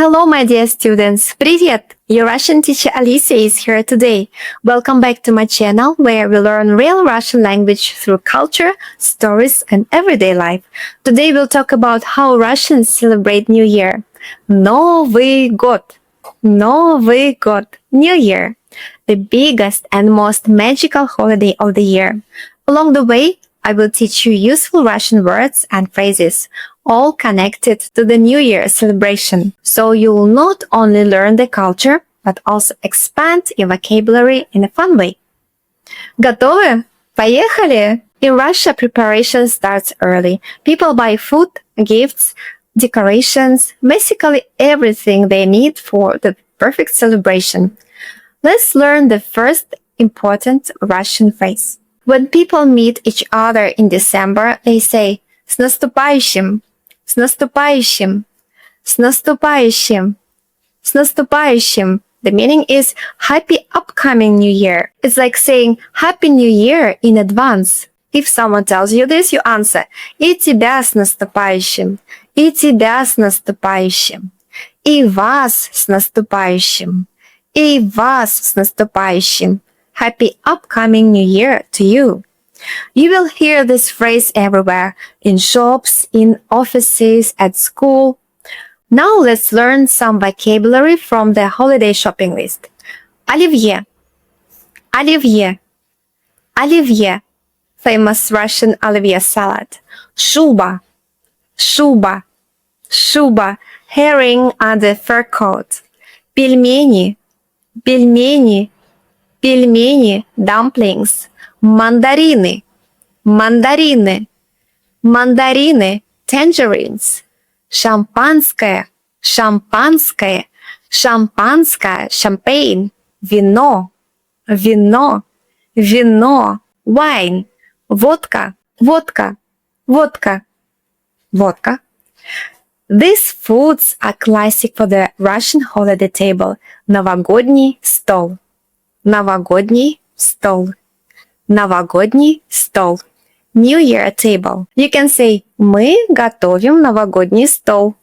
Hello, my dear students. Привет! Your Russian teacher Olisiia is here today. Welcome back to my channel where we learn real Russian language through culture, stories, and everyday life. Today we'll talk about how Russians celebrate New Year. Новый год. Новый год. New Year. The biggest and most magical holiday of the year. Along the way, I will teach you useful Russian words and phrases, all connected to the New Year celebration. So you will not only learn the culture, but also expand your vocabulary in a fun way. Готовы? Поехали! In Russia, preparation starts early. People buy food, gifts, decorations, basically everything they need for the perfect celebration. Let's learn the first important Russian phrase. When people meet each other in December, they say «С наступающим! С наступающим! С наступающим! С наступающим!» The meaning is Happy upcoming New Year. It's like saying Happy New Year in advance. If someone tells you this, you answer «И тебя с наступающим! И тебя с наступающим! И вас с наступающим! И вас с наступающим!» Happy upcoming New Year to you. You will hear this phrase everywhere, in shops, in offices, at school. Now let's learn some vocabulary from the holiday shopping list. Оливье. Оливье. Оливье. Famous Russian оливье salad. Шуба. Шуба. Шуба. Herring under fur coat. Пельмени. Пельмени. Пельмени, dumplings, мандарины, мандарины, мандарины, tangerines, шампанское, шампанское, шампанское, champagne, вино, вино, вино, wine, водка, водка, водка, водка. These foods are classic for the Russian holiday table. Новогодний стол. Новогодний стол. Новогодний стол. New Year table. You can say мы готовим новогодний стол.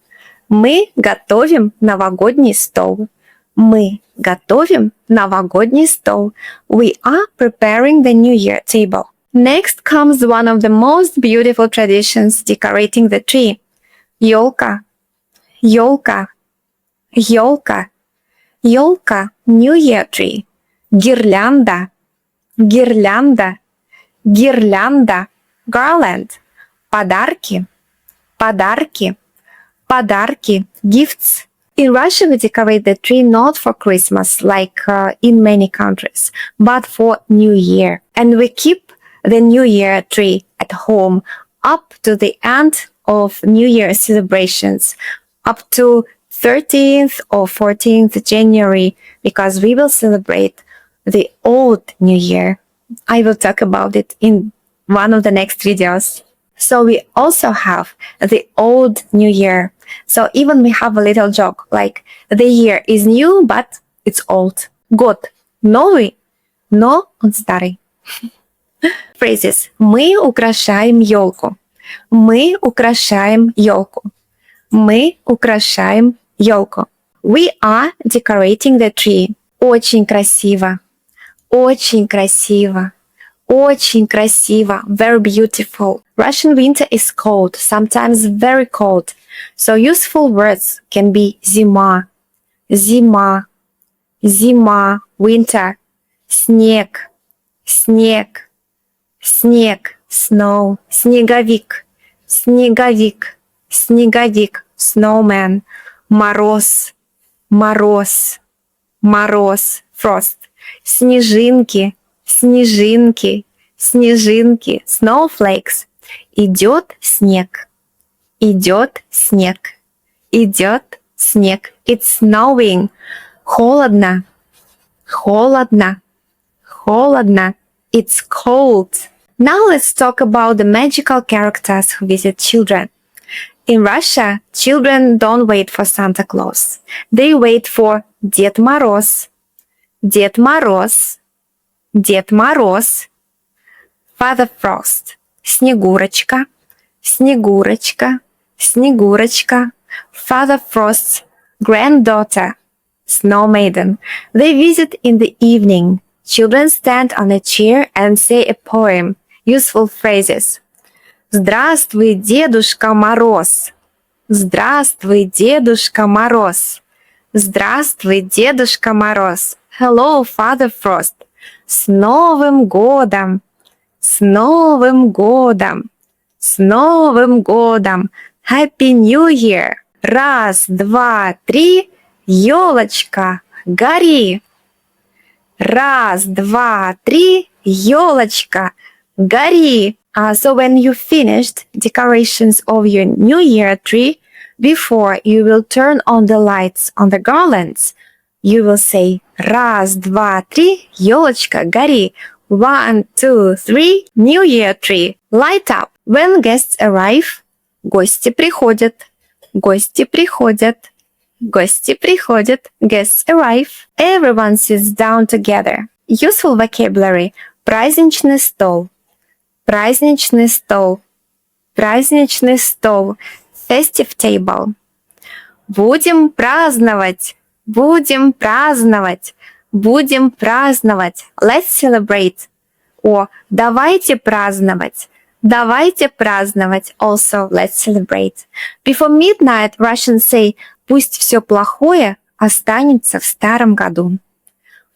Мы готовим новогодний стол. Мы готовим новогодний стол. We are preparing the New Year table. Next comes one of the most beautiful traditions, decorating the tree. Ёлка. Ёлка. Ёлка. Ёлка. New Year tree. Гирлянда, гирлянда, гирлянда, garland, подарки, подарки, подарки, gifts. In Russia, we decorate the tree not for Christmas, like in many countries, but for New Year. And we keep the New Year tree at home up to the end of New Year celebrations, up to 13th or 14th January, because we will celebrate the old New Year. I will talk about it in one of the next videos. So we also have the old New Year. So even we have a little joke, like the year is new, but it's old. Год новый, но он старый. Phrases. Мы украшаем елку. Мы украшаем елку. Мы украшаем елку. We are decorating the tree. Очень красиво. Очень красиво. Очень красиво. Very beautiful. Russian winter is cold, sometimes very cold. So useful words can be зима, зима, зима, winter, снег, снег, снег, snow, снеговик, снеговик, снеговик, snowman, мороз, мороз, мороз, frost. Снежинки, снежинки, снежинки, snowflakes. Идет снег, идет снег, идет снег. It's snowing. Холодно, холодно, холодно. It's cold. Now let's talk about the magical characters who visit children. In Russia, children don't wait for Santa Claus. They wait for Дед Мороз. Дед Мороз, Дед Мороз, Father Frost, Снегурочка, Снегурочка, Снегурочка, Father Frost's granddaughter, snow maiden. They visit in the evening. Children stand on a chair and say a poem. Useful phrases. Здравствуй, Дедушка Мороз. Здравствуй, Дедушка Мороз. Здравствуй, Дедушка Мороз. Hello, Father Frost. С Новым годом! С Новым годом! С Новым годом! Happy New Year! Раз, два, три, елочка, гори! Раз, два, три, елочка, гори! So when you finished decorations of your New Year tree, before you will turn on the lights on the garlands, you will say раз, два, три, елочка, гори. 1, 2, 3, New Year tree, light up. When guests arrive, гости приходят, гости приходят, гости приходят, guests arrive. Everyone sits down together. Useful vocabulary. Праздничный стол, праздничный стол, праздничный стол, festive table. Будем праздновать, будем праздновать, будем праздновать. Let's celebrate. О, давайте праздновать, давайте праздновать. Also, let's celebrate. Before midnight, Russians say, пусть все плохое останется в старом году.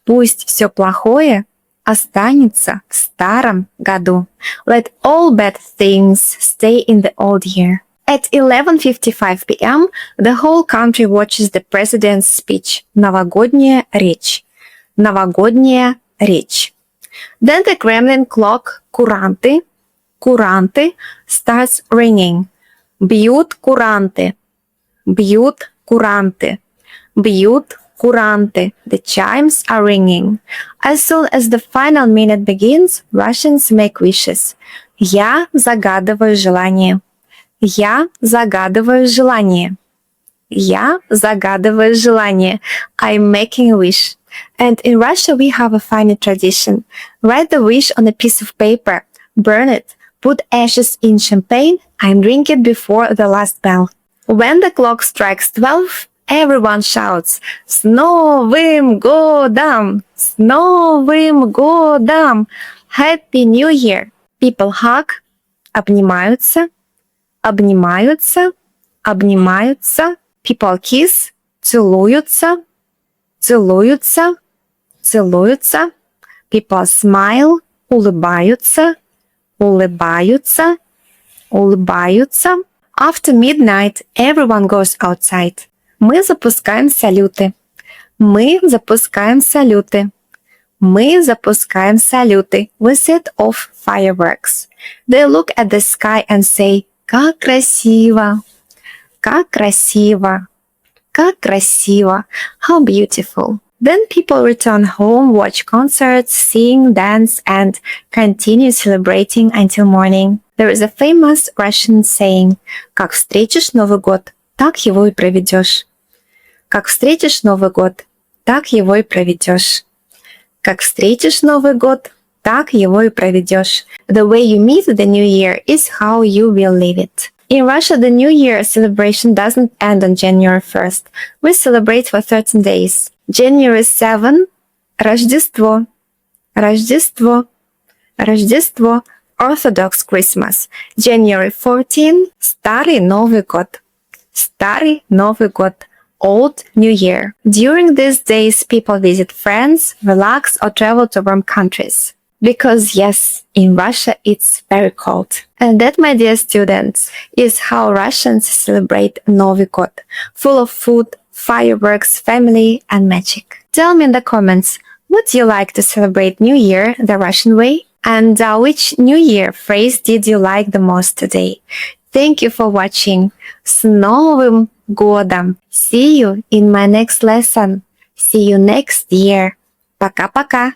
Пусть все плохое останется в старом году. Let all bad things stay in the old year. At 11:55 p.m., the whole country watches the president's speech. Новогодняя речь. Новогодняя речь. Then the Kremlin clock, куранты, куранты, starts ringing. Бьют куранты. Бьют куранты. Бьют куранты. The chimes are ringing. As soon as the final minute begins, Russians make wishes. Я загадываю желание. Я загадываю желание. Я загадываю желание. I'm making a wish. And in Russia we have a funny tradition. Write the wish on a piece of paper, burn it, put ashes in champagne and drink it before the last bell. When the clock strikes 12, everyone shouts, С Новым годом! С Новым годом! Happy New Year! People hug, обнимаются, обнимаются, обнимаются. People kiss, целуются, целуются, целуются. People smile, улыбаются, улыбаются, улыбаются. After midnight, everyone goes outside. Мы запускаем салюты. Мы запускаем салюты. Мы запускаем салюты. We set off fireworks. They look at the sky and say, как красиво, как красиво, как красиво, how beautiful. Then people return home, watch concerts, sing, dance, and continue celebrating until morning. There is a famous Russian saying, как встретишь Новый год, так его и проведешь. Как встретишь Новый год, так его и проведешь. Как встретишь Новый год, так его и проведешь. The way you meet the new year is how you will live it. In Russia, the New Year celebration doesn't end on January 1st. We celebrate for 13 days. January 7 – Рождество, Рождество, Рождество, Orthodox Christmas. January 14 – Старый Новый год, Старый Новый год, Old New Year. During these days, people visit friends, relax, or travel to warm countries. Because yes, in Russia it's very cold. And that, my dear students, is how Russians celebrate Новый год. Full of food, fireworks, family, and magic. Tell me in the comments, would you like to celebrate New Year the Russian way? And which New Year phrase did you like the most today? Thank you for watching. С Новым годом! See you in my next lesson. See you next year. Пока-пока!